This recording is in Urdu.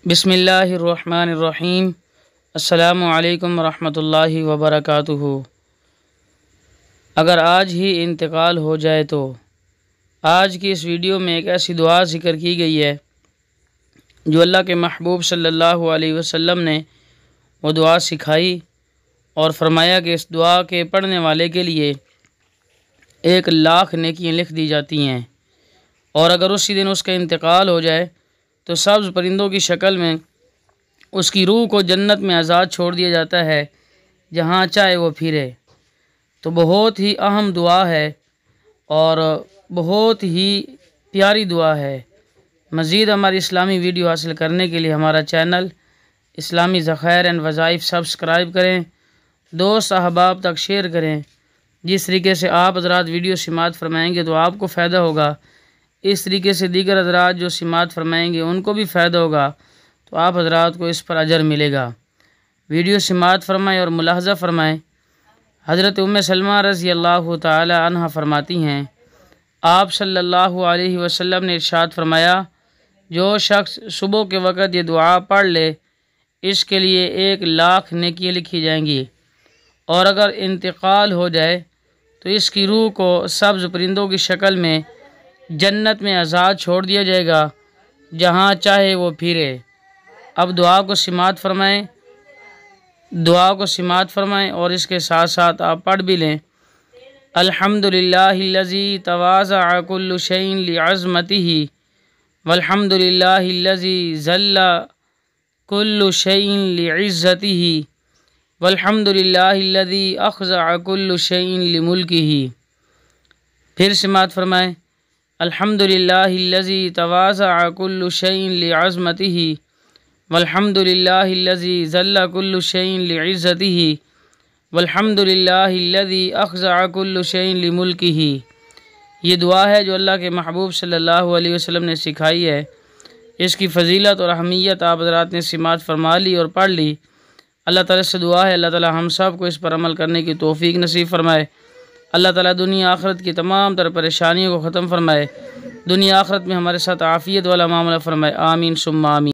بسم اللہ الرحمن الرحیم۔ السلام علیکم ورحمۃ اللہ وبرکاتہ۔ اگر آج ہی انتقال ہو جائے تو آج کی اس ویڈیو میں ایک ایسی دعا ذکر کی گئی ہے جو اللہ کے محبوب صلی اللہ علیہ وسلم نے وہ دعا سکھائی اور فرمایا کہ اس دعا کے پڑھنے والے کے لیے 1,00,000 نیکیاں لکھ دی جاتی ہیں، اور اگر اسی دن اس کا انتقال ہو جائے تو سبز پرندوں کی شکل میں اس کی روح کو جنت میں آزاد چھوڑ دیا جاتا ہے، جہاں چاہے وہ پھرے۔ تو بہت ہی اہم دعا ہے اور بہت ہی پیاری دعا ہے۔ مزید ہماری اسلامی ویڈیو حاصل کرنے کے لیے ہمارا چینل اسلامی ذخائر اینڈ وظائف سبسکرائب کریں، دوست احباب تک شیئر کریں۔ جس طریقے سے آپ حضرات ویڈیو سماعت فرمائیں گے تو آپ کو فائدہ ہوگا، اس طریقے سے دیگر حضرات جو سماعت فرمائیں گے ان کو بھی فائدہ ہوگا، تو آپ حضرات کو اس پر اجر ملے گا۔ ویڈیو سماعت فرمائیں اور ملاحظہ فرمائیں۔ حضرت ام سلمہ رضی اللہ تعالی عنہ فرماتی ہیں، آپ صلی اللہ علیہ وسلم نے ارشاد فرمایا، جو شخص صبح کے وقت یہ دعا پڑھ لے اس کے لیے 1,00,000 نیکیاں لکھی جائیں گی، اور اگر انتقال ہو جائے تو اس کی روح کو سبز پرندوں کی شکل میں جنت میں آزاد چھوڑ دیا جائے گا، جہاں چاہے وہ پھرے۔ اب دعا کو سماعت فرمائیں اور اس کے ساتھ ساتھ آپ پڑھ بھی لیں۔ الحمدللہ الذی تواضع کل شیء لعظمتہ، والحمدللہ الذی ذل کل شیء لعزتہ، والحمدللہ الذی اخضع کل شیء لملکہ۔ پھر سماعت فرمائیں۔ الحمدللہ الذی تواضع کل شیء لعظمتہ، والحمدللہ الذی ذل کل شیء لعزتہ، والحمدللہ الذی اخضع کل شیء لملکہ۔ یہ دعا ہے جو اللہ کے محبوب صلی اللہ علیہ وسلم نے سکھائی ہے۔ اس کی فضیلت اور اہمیت آپ حضرات نے سماعت فرما لی اور پڑھ لی۔ اللہ تعالیٰ سے دعا ہے اللہ تعالیٰ ہم سب کو اس پر عمل کرنے کی توفیق نصیب فرمائے۔ اللہ تعالیٰ دنیا آخرت کی تمام تر پریشانیوں کو ختم فرمائے، دنیا آخرت میں ہمارے ساتھ عافیت والا معاملہ فرمائے، آمین ثم آمین۔